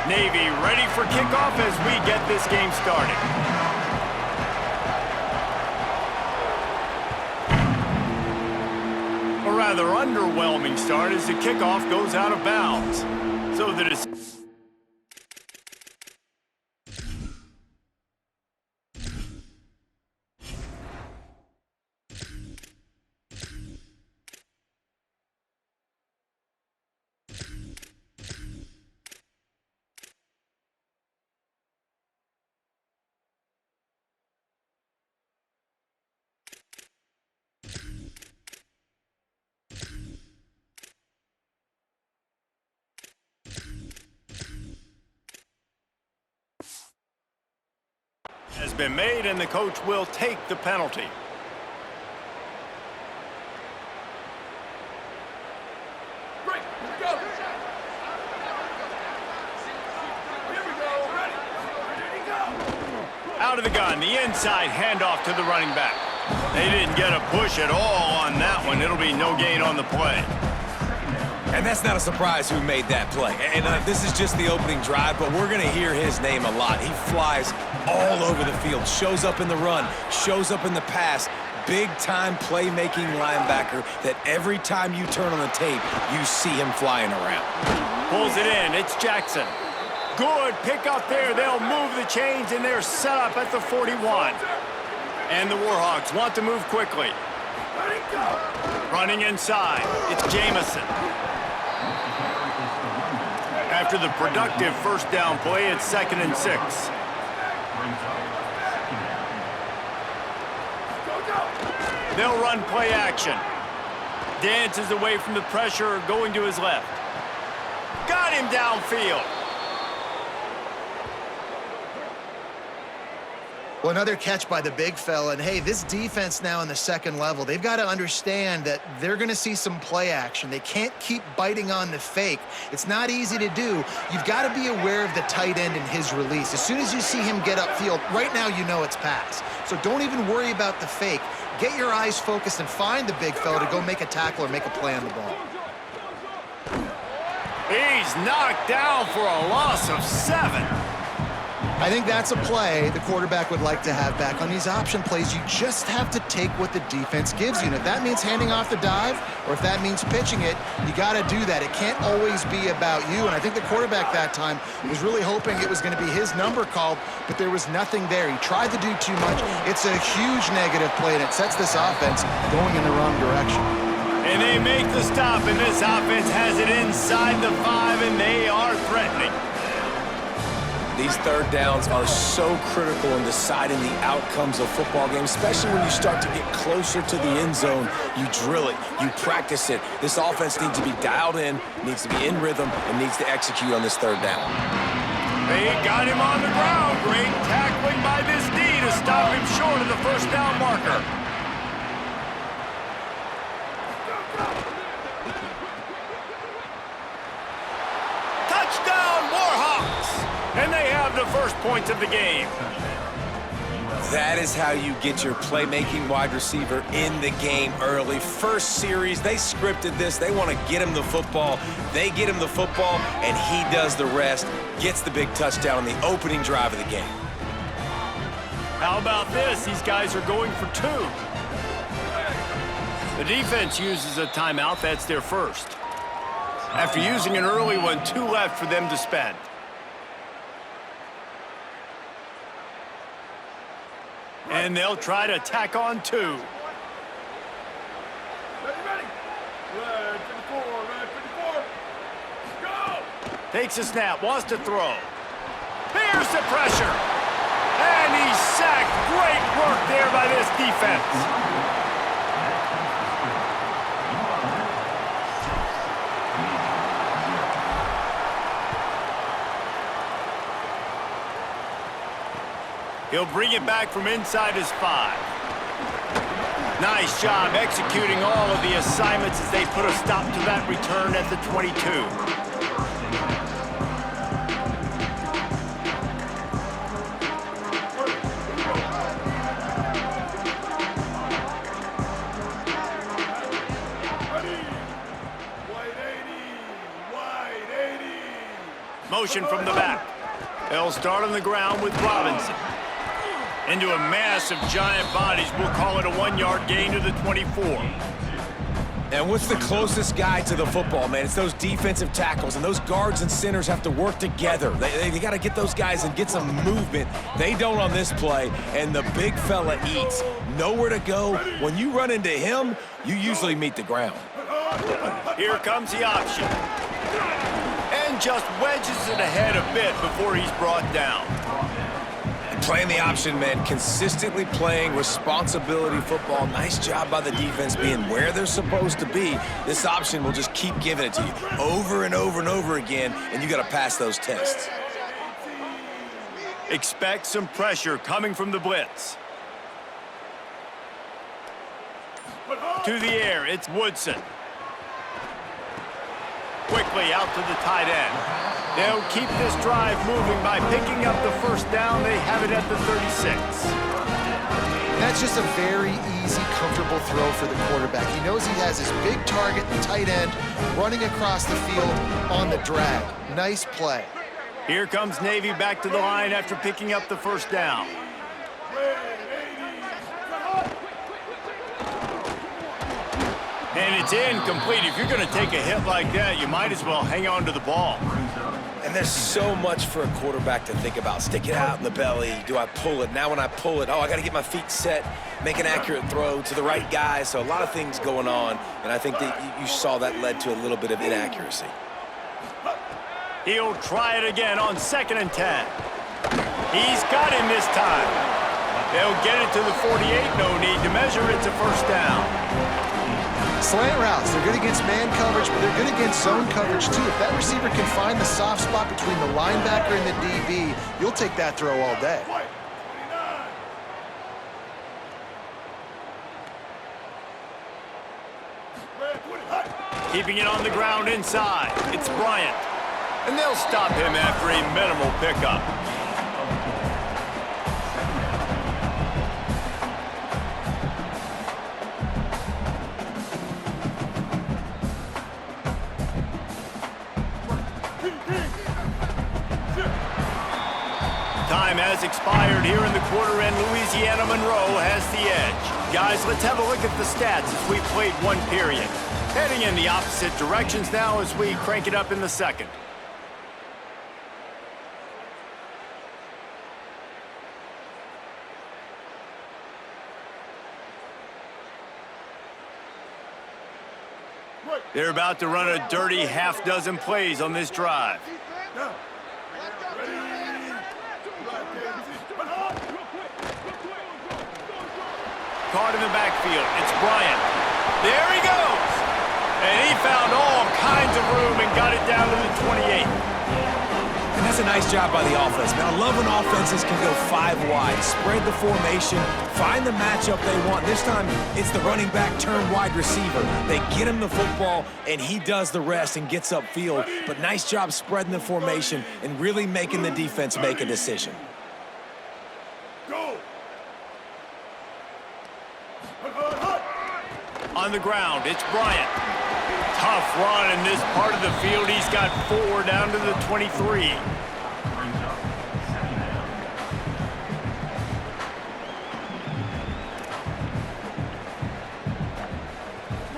Navy ready for kickoff as we get this game started. A rather underwhelming start as the kickoff goes out of bounds. So that it's... has been made, and the coach will take the penalty. Break, go. Here we go, ready. Ready to go. Out of the gun, the inside handoff to the running back. They didn't get a push at all on that one. It'll be no gain on the play. And that's not a surprise who made that play. And this is just the opening drive, but we're going to hear his name a lot. He flies all over the field, shows up in the run, shows up in the pass. Big-time playmaking linebacker that every time you turn on the tape, you see him flying around. Pulls it in. It's Jackson. Good pick up there. They'll move the chains, and they're set up at the 41. And the Warhawks want to move quickly. Running inside. It's Jamison. After the productive first down play, it's 2nd and 6. They'll run play action. Dances away from the pressure, going to his left. Got him downfield. Well, another catch by the big fella. And, hey, this defense now in the second level, they've got to understand that they're going to see some play action. They can't keep biting on the fake. It's not easy to do. You've got to be aware of the tight end and his release. As soon as you see him get upfield, right now you know it's pass. So don't even worry about the fake. Get your eyes focused and find the big fella to go make a tackle or make a play on the ball. He's knocked down for a loss of 7. I think that's a play the quarterback would like to have back. On these option plays, you just have to take what the defense gives you. And if that means handing off the dive or if that means pitching it, you got to do that. It can't always be about you. And I think the quarterback that time was really hoping it was going to be his number called, but there was nothing there. He tried to do too much. It's a huge negative play, and it sets this offense going in the wrong direction. And they make the stop, and this offense has it inside the 5, and they are threatening. These third downs are so critical in deciding the outcomes of football games, especially when you start to get closer to the end zone. You drill it, you practice it. This offense needs to be dialed in, needs to be in rhythm, and needs to execute on this third down. They got him on the ground. Great tackling by this D to stop him short of the first down marker. Touchdown, Warhawks! And they have the first points of the game. That is how you get your playmaking wide receiver in the game early. First series, they scripted this. They want to get him the football. They get him the football, and he does the rest. Gets the big touchdown on the opening drive of the game. How about this? These guys are going for 2. The defense uses a timeout. That's their first. After using an early one, 2 left for them to spend. And they'll try to tack on 2. Ready, ready. Red 54, red 54. Go! Takes a snap, wants to throw. Here's the pressure. And he's sacked. Great work there by this defense. He'll bring it back from inside his 5. Nice job executing all of the assignments as they put a stop to that return at the 22. Motion from the back. They'll start on the ground with Robinson. Into a mass of giant bodies. We'll call it a 1-yard gain to the 24. And what's the closest guy to the football, man? It's those defensive tackles, and those guards and centers have to work together. They got to get those guys and get some movement. They don't on this play, and the big fella eats. Nowhere to go. When you run into him, you usually meet the ground. Here comes the option. And just wedges it ahead a bit before he's brought down. Playing the option, man, consistently playing responsibility football. Nice job by the defense being where they're supposed to be. This option will just keep giving it to you over and over and over again, and you got to pass those tests. Expect some pressure coming from the blitz. To the air, it's Woodson. Quickly out to the tight end. They'll keep this drive moving by picking up the first down. They have it at the 36. That's just a very easy, comfortable throw for the quarterback. He knows he has his big target, the tight end, running across the field on the drag. Nice play. Here comes Navy back to the line after picking up the first down. And it's incomplete. If you're going to take a hit like that, you might as well hang on to the ball. And there's so much for a quarterback to think about. Stick it out in the belly. Do I pull it? Now when I pull it, I got to get my feet set, make an accurate throw to the right guy. So a lot of things going on, and I think that you saw that led to a little bit of inaccuracy. He'll try it again on 2nd and 10. He's got him this time. They'll get it to the 48. No need to measure. It's a first down. Slant routes, they're good against man coverage, but they're good against zone coverage too. If that receiver can find the soft spot between the linebacker and the DB, you'll take that throw all day. Keeping it on the ground inside, it's Bryant. And they'll stop him after a minimal pickup. Time has expired here in the quarter, and Louisiana Monroe has the edge. Guys, let's have a look at the stats as we've played one period. Heading in the opposite directions now as we crank it up in the second. They're about to run a dirty half-dozen plays on this drive. Caught in the backfield. It's Bryant. There he goes. And he found all kinds of room and got it down to the 28. And that's a nice job by the offense. Man, I love when offenses can go 5 wide, spread the formation, find the matchup they want. This time, it's the running back turned wide receiver. They get him the football, and he does the rest and gets upfield. But nice job spreading the formation and really making the defense make a decision. On the ground, it's Bryant. Tough run in this part of the field. He's got 4 down to the 23.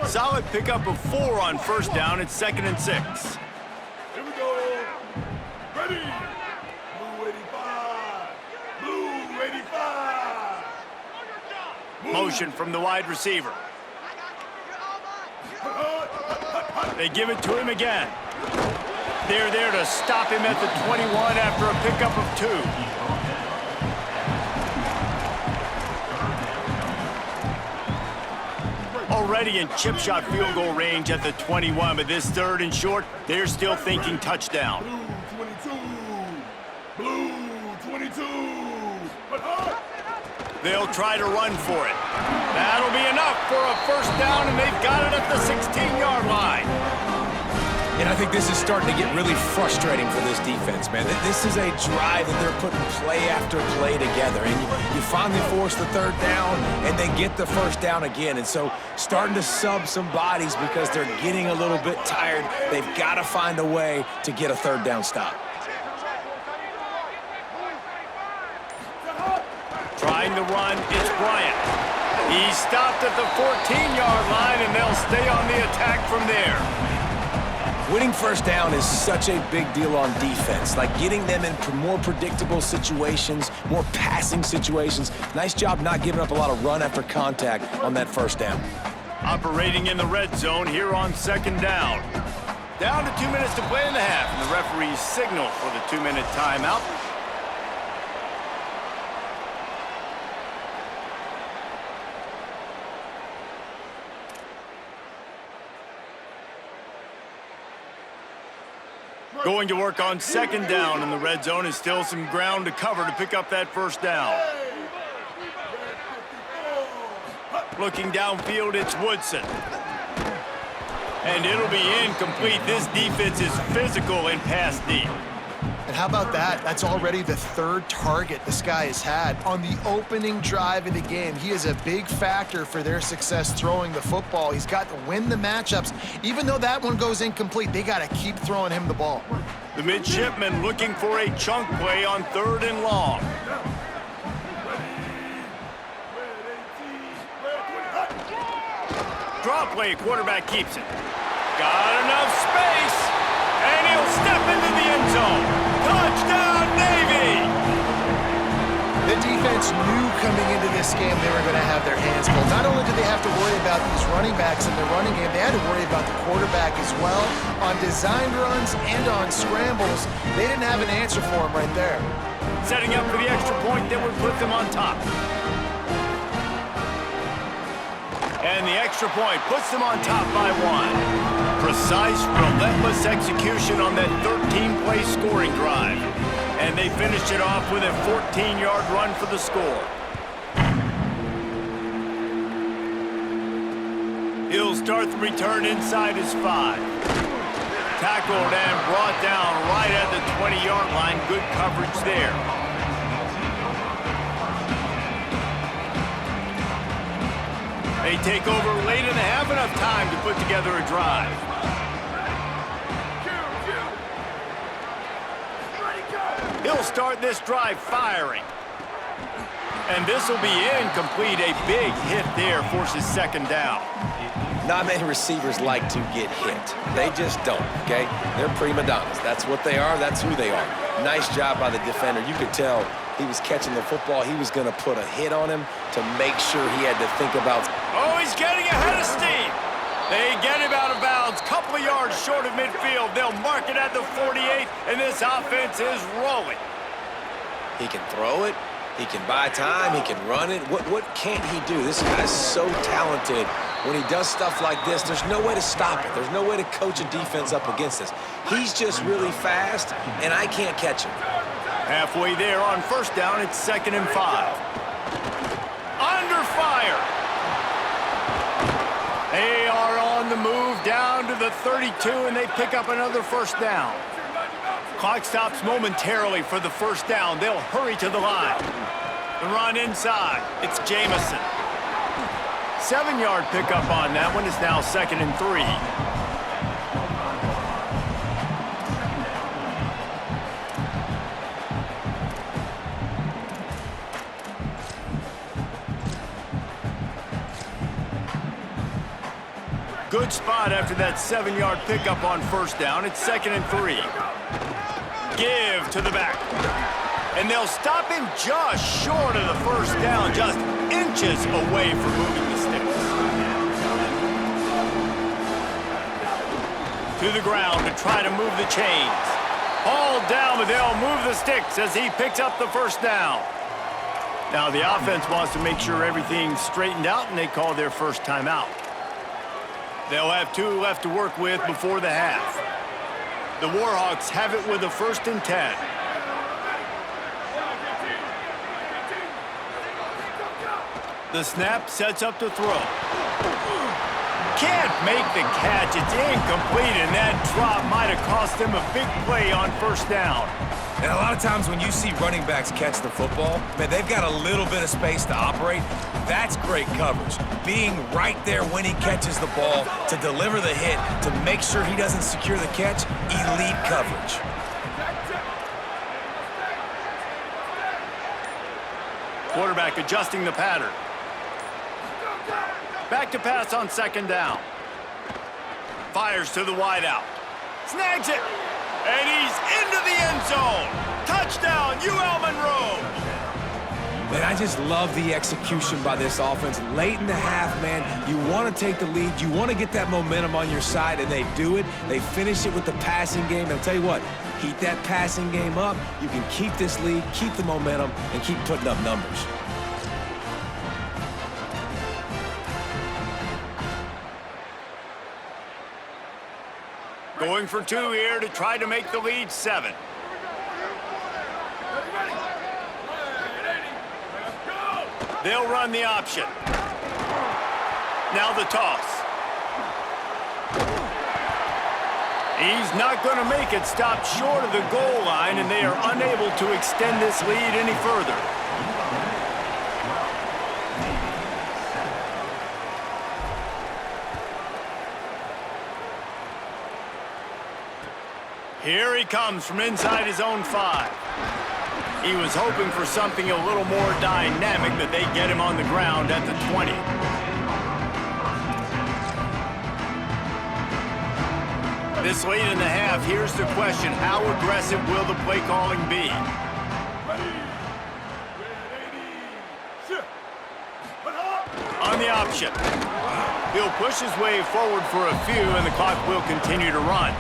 Solid pickup of 4 on first down. It's 2nd and 6. Here we go. Ready. Blue 85. Blue 85. Motion from the wide receiver. They give it to him again. They're there to stop him at the 21 after a pickup of 2. Already in chip shot field goal range at the 21, but this 3rd and short, they're still thinking touchdown. Blue 22. They'll try to run for it. That'll be enough for a first down, and they've got it at the 16-yard line. And I think this is starting to get really frustrating for this defense, man. This is a drive that they're putting play after play together. And you finally force the 3rd down, and they get the first down again. And so starting to sub some bodies because they're getting a little bit tired. They've got to find a way to get a 3rd down stop. Behind the run, it's Bryant. He stopped at the 14-yard line, and they'll stay on the attack from there. Winning first down is such a big deal on defense, like getting them in more predictable situations, more passing situations. Nice job not giving up a lot of run after contact on that first down. Operating in the red zone here on second down. Down to 2 minutes to play in the half, and the referees signal for the 2-minute timeout. Going to work on second down in the red zone is still some ground to cover to pick up that first down. Looking downfield, it's Woodson. And it'll be incomplete. This defense is physical in pass deep. And how about that? That's already the third target this guy has had on the opening drive of the game. He is a big factor for their success throwing the football. He's got to win the matchups. Even though that one goes incomplete, they got to keep throwing him the ball. The midshipman looking for a chunk play on 3rd and long. Draw play, quarterback keeps it. Got enough space, and he'll step into the end zone. Touchdown, Navy! The defense knew coming into this game they were going to have their hands full. Not only did they have to worry about these running backs in the running game, they had to worry about the quarterback as well. On designed runs and on scrambles, they didn't have an answer for him right there. Setting up for the extra point that would put them on top. And the extra point puts them on top by 1. Precise, relentless execution on that 13-play scoring drive. And they finished it off with a 14-yard run for the score. He'll start the return inside his 5. Tackled and brought down right at the 20-yard line. Good coverage there. They take over late in the half, enough time to put together a drive. He'll start this drive firing. And this will be incomplete. A big hit there forces second down. Not many receivers like to get hit. They just don't, okay? They're prima donnas. That's what they are. That's who they are. Nice job by the defender. You could tell he was catching the football. He was going to put a hit on him to make sure he had to think about... Oh, he's getting ahead of steam. They get him out of bounds. Couple of yards short of midfield. They'll mark it at the 48, and this offense is rolling. He can throw it. He can buy time. He can run it. What can't he do? This guy's so talented. When he does stuff like this, there's no way to stop it. There's no way to coach a defense up against this. He's just really fast, and I can't catch him. Halfway there on first down, it's 2nd and 5. Under fire. They are on the move down to the 32, and they pick up another first down. Clock stops momentarily for the first down. They'll hurry to the line. The run inside. It's Jamison. 7-yard pickup on that one. Is now 2nd and 3. Good spot after that 7-yard pickup on first down. It's 2nd and 3. Give to the back. And they'll stop him just short of the first down, just inches away from moving the sticks. To the ground to try to move the chains. Hauled down, but they'll move the sticks as he picks up the first down. Now the offense wants to make sure everything's straightened out, and they call their first timeout. They'll have 2 left to work with before the half. The Warhawks have it with a 1st and 10. The snap sets up to throw. Can't make the catch. It's incomplete, and that drop might have cost them a big play on first down. And a lot of times when you see running backs catch the football, man, they've got a little bit of space to operate. That's great coverage. Being right there when he catches the ball to deliver the hit, to make sure he doesn't secure the catch, elite coverage. Quarterback adjusting the pattern. Back to pass on second down. Fires to the wideout. Snags it. And he's into the end zone. Touchdown, UL Monroe. Man, I just love the execution by this offense. Late in the half, man, you want to take the lead. You want to get that momentum on your side, and they do it. They finish it with the passing game. And I'll tell you what, keep that passing game up. You can keep this lead, keep the momentum, and keep putting up numbers. Going for 2 here to try to make the lead 7. They'll run the option. Now the toss. He's not going to make it. Stopped short of the goal line, and they are unable to extend this lead any further. Here he comes from inside his own 5. He was hoping for something a little more dynamic, but they get him on the ground at the 20. This late in the half, here's the question. How aggressive will the play calling be? On the option. He'll push his way forward for a few, and the clock will continue to run.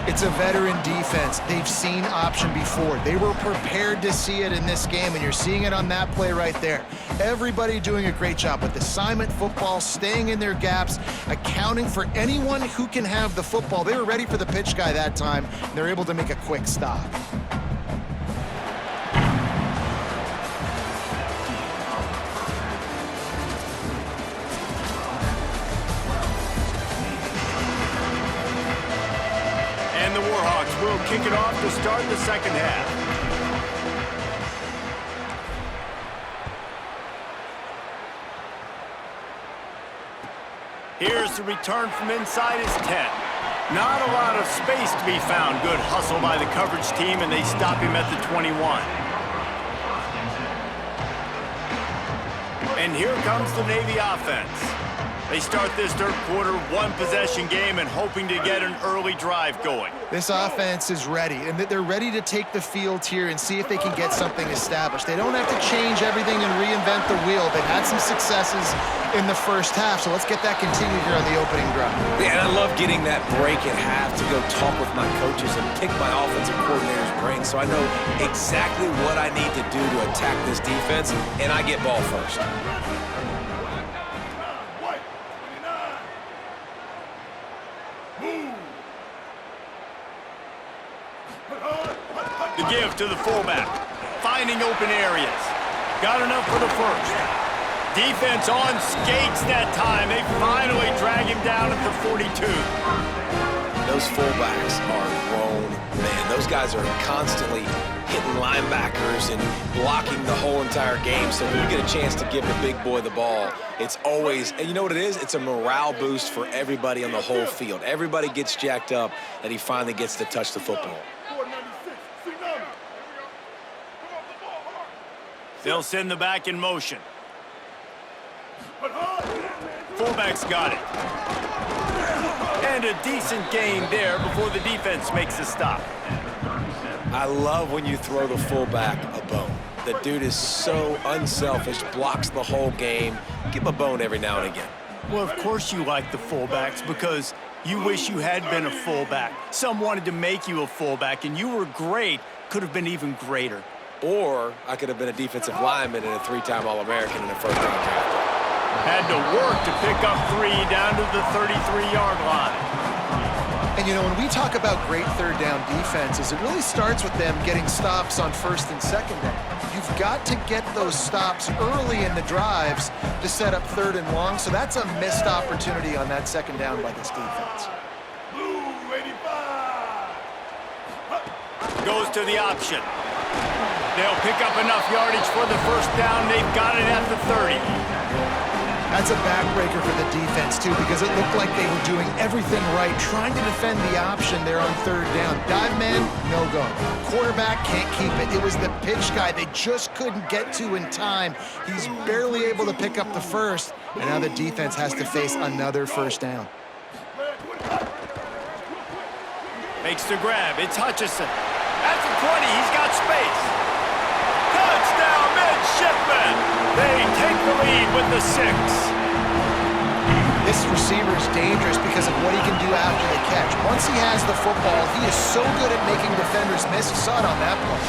It's a veteran defense. They've seen option before. They were prepared to see it in this game, and you're seeing it on that play right there. Everybody doing a great job with assignment football, staying in their gaps, accounting for anyone who can have the football. They were ready for the pitch guy that time, and they're able to make a quick stop. Will kick it off to start the second half. Here's the return from inside his 10. Not a lot of space to be found. Good hustle by the coverage team, and they stop him at the 21. And here comes the Navy offense. They start this third quarter, 1-possession game, and hoping to get an early drive going. This offense is ready, and they're ready to take the field here and see if they can get something established. They don't have to change everything and reinvent the wheel. They've had some successes in the first half, so let's get that continued here on the opening drive. Yeah, and I love getting that break at half to go talk with my coaches and pick my offensive coordinator's brain so I know exactly what I need to do to attack this defense, and I get ball first. The give to the fullback, finding open areas. Got enough for the first. Defense on skates that time. They finally drag him down at the 42. Those fullbacks are grown men. Those guys are constantly hitting linebackers and blocking the whole entire game. So when you get a chance to give the big boy the ball, it's always, and you know what it is? It's a morale boost for everybody on the whole field. Everybody gets jacked up that he finally gets to touch the football. They'll send the back in motion. Fullback's got it. And a decent gain there before the defense makes a stop. I love when you throw the fullback a bone. The dude is so unselfish, blocks the whole game. Give him a bone every now and again. Well, of course you like the fullbacks because you wish you had been a fullback. Some wanted to make you a fullback, and you were great. Could have been even greater. Or I could have been a defensive lineman and a 3-time All-American in a first-round draft. Had to work to pick up 3 down to the 33-yard line. And, you know, when we talk about great third down defenses, it really starts with them getting stops on first and second down. You've got to get those stops early in the drives to set up third and long, so that's a missed opportunity on that second down by this defense. Blue 85. Goes to the option. They'll pick up enough yardage for the first down. They've got it at the 30. That's a backbreaker for the defense, too, because it looked like they were doing everything right, trying to defend the option there on third down. Dive man, no go. Quarterback can't keep it. It was the pitch guy they just couldn't get to in time. He's barely able to pick up the first, and now the defense has to face another first down. Makes the grab. It's Hutchinson. At the 20, he's got space. Touchdown, midshipman. They take the lead with the 6. This receiver is dangerous because of what he can do after the catch. Once he has the football, he is so good at making defenders miss. You saw it on that play.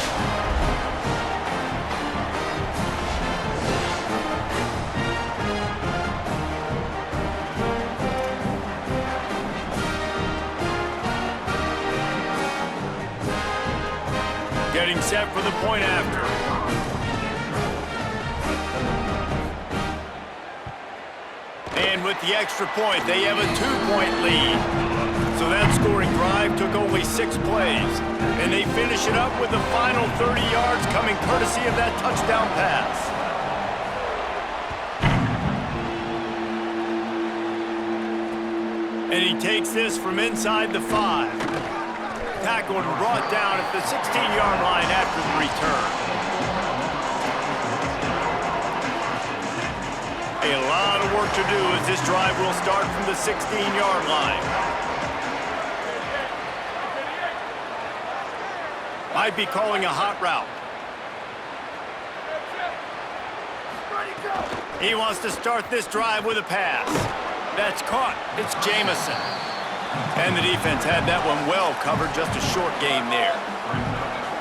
Getting set for the point after. And with the extra point, they have a 2-point lead. So that scoring drive took only 6 plays. And they finish it up with the final 30 yards coming courtesy of that touchdown pass. And he takes this from inside the 5. Tackled and brought down at the 16-yard line after the return. A lot of work to do as this drive will start from the 16-yard line. Might be calling a hot route. He wants to start this drive with a pass. That's caught. It's Jamison. And the defense had that one well covered, just a short gain there.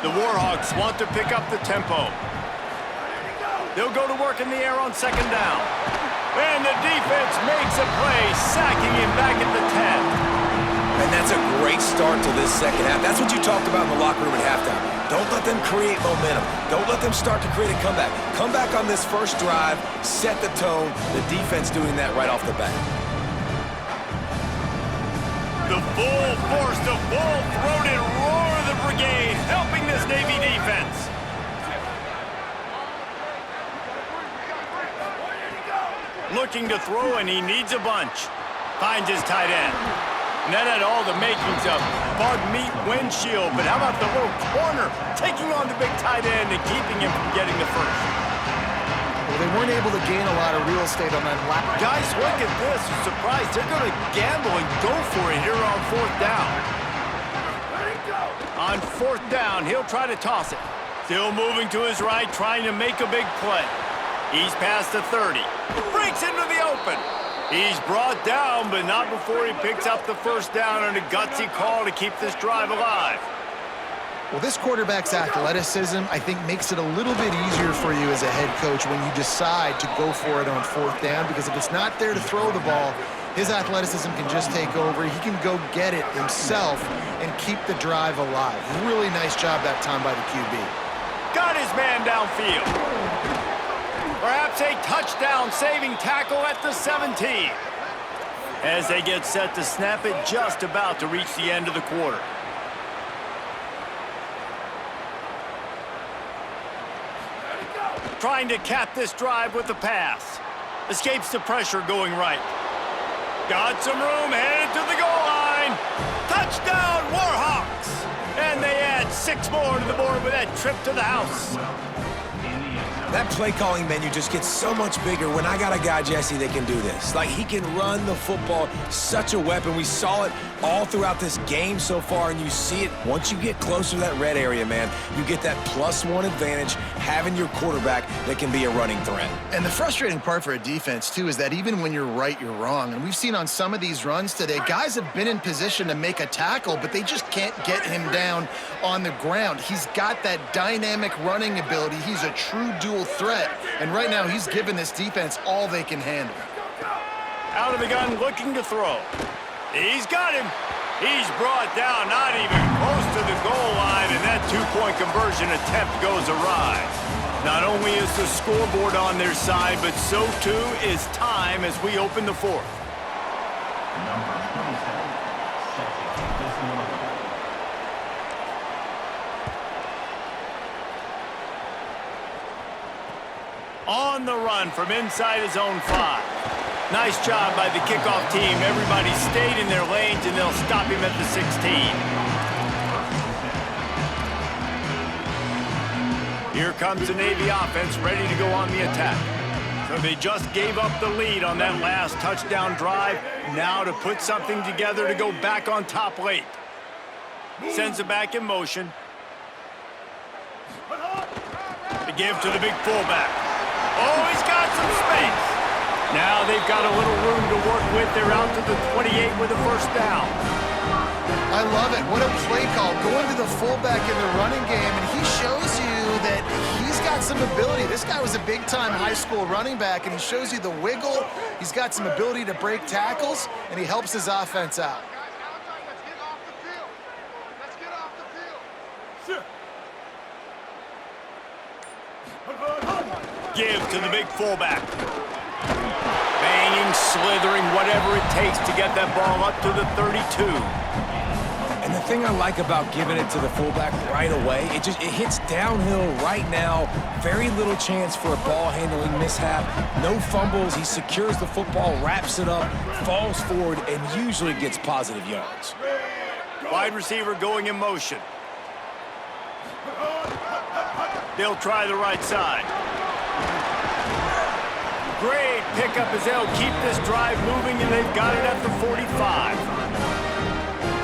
The Warhawks want to pick up the tempo. They'll go to work in the air on second down. And the defense makes a play, sacking him back at the 10. And that's a great start to this second half. That's what you talked about in the locker room at halftime. Don't let them create momentum. Don't let them start to create a comeback. Come back on this first drive, set the tone. The defense doing that right off the bat. The full force, the full-throated roar of the brigade, helping this Navy defense. Looking to throw, and he needs a bunch. Finds his tight end. And that had all the makings of bug meat windshield, but how about the little corner taking on the big tight end and keeping him from getting the first? Well, they weren't able to gain a lot of real estate on that lap. Guys, look at this. I'm surprised they're going to gamble and go for it here on fourth down. On fourth down, he'll try to toss it. Still moving to his right, trying to make a big play. He's past the 30. Breaks into the open. He's brought down, but not before he picks up the first down on a gutsy call to keep this drive alive. Well, this quarterback's athleticism, I think, makes it a little bit easier for you as a head coach when you decide to go for it on fourth down, because if it's not there to throw the ball, his athleticism can just take over. He can go get it himself and keep the drive alive. Really nice job that time by the QB. Got his man downfield. Perhaps a touchdown-saving tackle at the 17. As they get set to snap it, just about to reach the end of the quarter. Trying to cap this drive with the pass. Escapes the pressure going right. Got some room, headed to the goal line. Touchdown, Warhawks! And they add 6 more to the board with that trip to the house. That play calling menu just gets so much bigger when I got a guy, Jesse, that can do this. Like, he can run the football, such a weapon. We saw it all throughout this game so far, and you see it once you get closer to that red area, man. You get that +1 advantage having your quarterback that can be a running threat. And the frustrating part for a defense, too, is that even when you're right, you're wrong. And we've seen on some of these runs today, guys have been in position to make a tackle, but they just can't get him down on the ground. He's got that dynamic running ability. He's a true dual threat, and right now he's given this defense all they can handle. Out of the gun, looking to throw. He's got him. He's brought down, not even close to the goal line, and that 2-point conversion attempt goes awry. Not only is the scoreboard on their side, but so too is time as we open the fourth. On the run from inside his own 5. Nice job by the kickoff team. Everybody stayed in their lanes, and they'll stop him at the 16. Here comes the Navy offense ready to go on the attack. So they just gave up the lead on that last touchdown drive. Now to put something together to go back on top late. Sends it back in motion. The give to the big fullback. Oh, he's got some space. Now they've got a little room to work with. They're out to the 28 with a first down. I love it. What a play call. Going to the fullback in the running game, and he shows you that he's got some ability. This guy was a big-time high school running back, and he shows you the wiggle. He's got some ability to break tackles, and he helps his offense out. Give to the big fullback. Banging, slithering, whatever it takes to get that ball up to the 32. And the thing I like about giving it to the fullback right away, it hits downhill right now. Very little chance for a ball handling mishap. No fumbles. He secures the football, wraps it up, falls forward, and usually gets positive yards. Wide receiver going in motion. They'll try the right side. Great pickup as they'll keep this drive moving, and they've got it at the 45.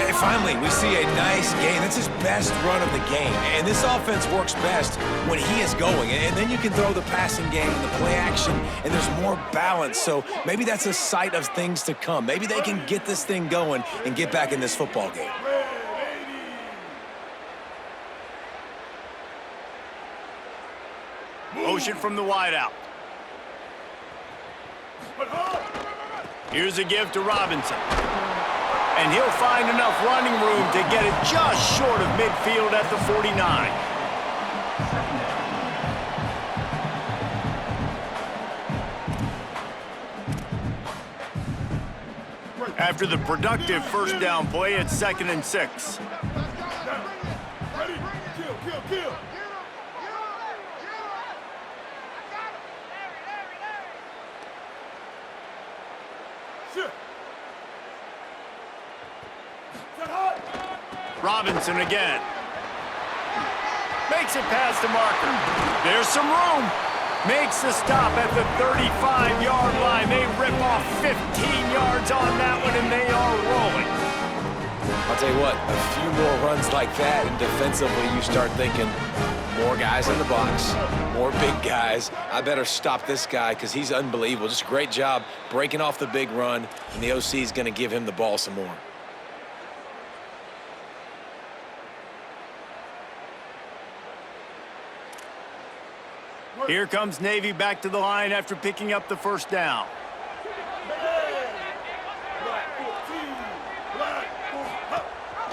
And finally, we see a nice gain. That's his best run of the game. And this offense works best when he is going. And then you can throw the passing game and the play action, and there's more balance. So maybe that's a sight of things to come. Maybe they can get this thing going and get back in this football game. Motion from the wideout. Here's a give to Robinson. And he'll find enough running room to get it just short of midfield at the 49. After the productive first down play, it's 2nd and 6. Ready? Kill. Robinson again. Makes it past the marker. There's some room. Makes the stop at the 35-yard line. They rip off 15 yards on that one, and they are rolling. I'll tell you what, a few more runs like that, and defensively you start thinking, more guys in the box, more big guys. I better stop this guy because he's unbelievable. Just a great job breaking off the big run, and the OC is going to give him the ball some more. Here comes Navy back to the line after picking up the first down.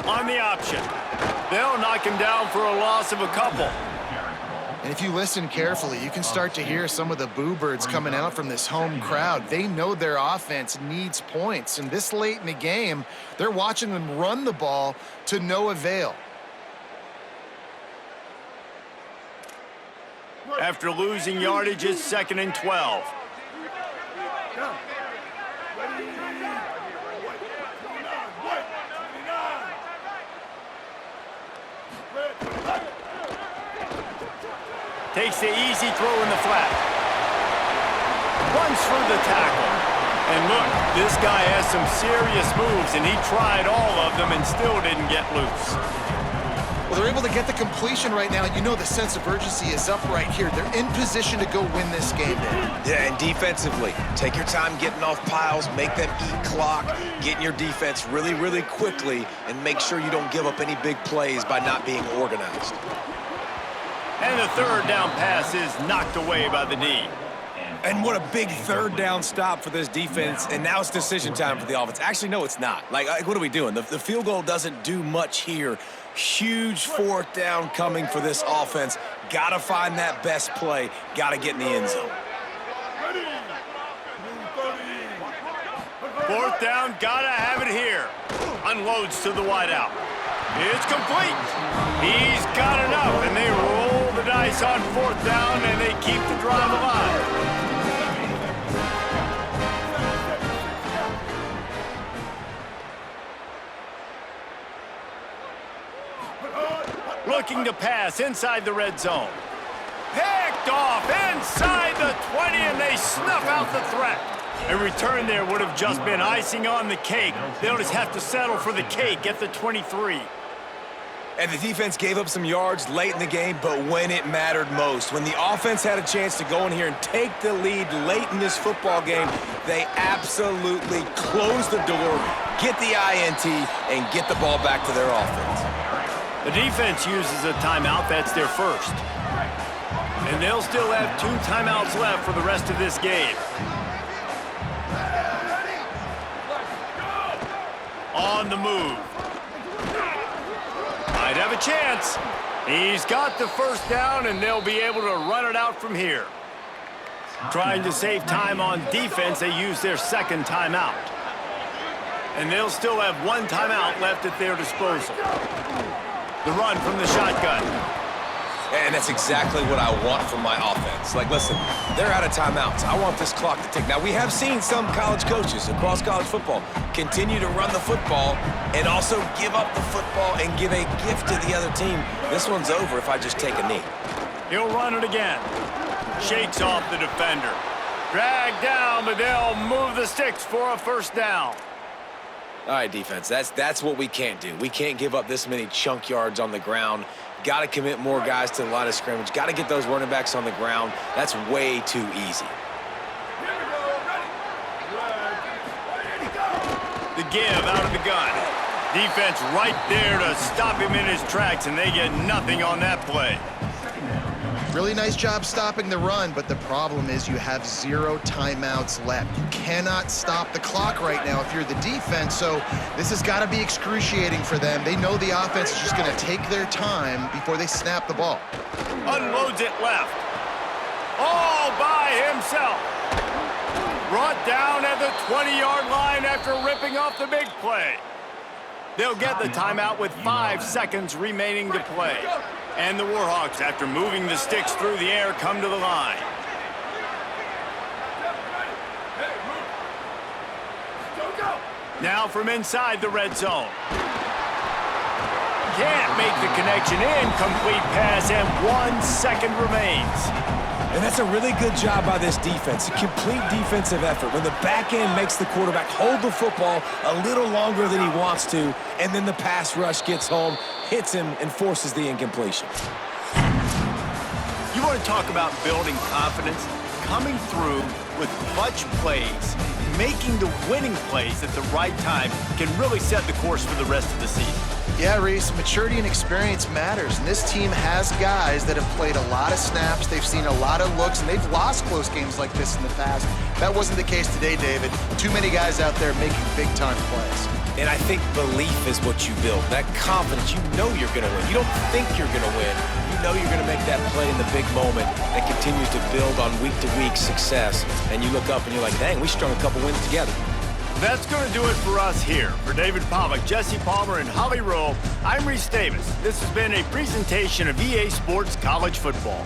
On the option. They'll knock him down for a loss of a couple. And if you listen carefully, you can start to hear some of the boo birds coming out from this home crowd. They know their offense needs points, and this late in the game, they're watching them run the ball to no avail. After losing yardage, it's 2nd and 12. Takes the easy throw in the flat. Runs through the tackle. And look, this guy has some serious moves, and he tried all of them and still didn't get loose. Well, they're able to get the completion right now. You know the sense of urgency is up right here. They're in position to go win this game. Yeah, and defensively, take your time getting off piles, make them eat clock, get in your defense really, really quickly, and make sure you don't give up any big plays by not being organized. And the third down pass is knocked away by the knee. And what a big third down stop for this defense, and now it's decision time for the offense. Actually, no, it's not. Like what are we doing? The field goal doesn't do much here. Huge fourth down coming for this offense. Got to find that best play. Got to get in the end zone. Fourth down, got to have it here. Unloads to the wideout. It's complete. He's got enough, and they roll the dice on fourth down, and they keep the drive alive. looking to pass inside the red zone. Picked off inside the 20, and they snuff out the threat. A return there would have just been icing on the cake. They'll just have to settle for the cake at the 23. And the defense gave up some yards late in the game, but when it mattered most, when the offense had a chance to go in here and take the lead late in this football game, they absolutely closed the door, get the INT, and get the ball back to their offense. The defense uses a timeout. That's their first. And they'll still have 2 timeouts left for the rest of this game. On the move. Might have a chance. He's got the first down, and they'll be able to run it out from here. Trying to save time on defense, they use their second timeout. And they'll still have 1 timeout left at their disposal. The run from the shotgun. And that's exactly what I want from my offense. Like, listen, they're out of timeouts. I want this clock to tick. Now, we have seen some college coaches across college football continue to run the football and also give up the football and give a gift to the other team. This one's over if I just take a knee. He'll run it again. Shakes off the defender. Dragged down, but they'll move the sticks for a first down. All right, defense, that's what we can't do. We can't give up this many chunk yards on the ground. Got to commit more guys to the line of scrimmage. Got to get those running backs on the ground. That's way too easy. The give out of the gun. Defense right there to stop him in his tracks, and they get nothing on that play. Really nice job stopping the run, but the problem is you have 0 timeouts left. You cannot stop the clock right now if you're the defense, so this has got to be excruciating for them. They know the offense is just going to take their time before they snap the ball. Unloads it left. All by himself. Brought down at the 20-yard line after ripping off the big play. They'll get the timeout with 5 seconds remaining to play. And the Warhawks, after moving the sticks through the air, come to the line. Now from inside the red zone. Can't make the connection. Incomplete pass, and 1 second remains. And that's a really good job by this defense, a complete defensive effort. When the back end makes the quarterback hold the football a little longer than he wants to, and then the pass rush gets home, hits him, and forces the incompletion. You want to talk about building confidence? Coming through with clutch plays, making the winning plays at the right time can really set the course for the rest of the season. Yeah, Reese, maturity and experience matters, and this team has guys that have played a lot of snaps, they've seen a lot of looks, and they've lost close games like this in the past. That wasn't the case today, David. Too many guys out there making big-time plays. And I think belief is what you build, that confidence. You know you're going to win. You don't think you're going to win. You know you're going to make that play in the big moment that continues to build on week-to-week success. And you look up and you're like, dang, we strung a couple wins together. That's going to do it for us here. For David Pollack, Jesse Palmer, and Holly Rowe, I'm Reese Davis. This has been a presentation of EA Sports College Football.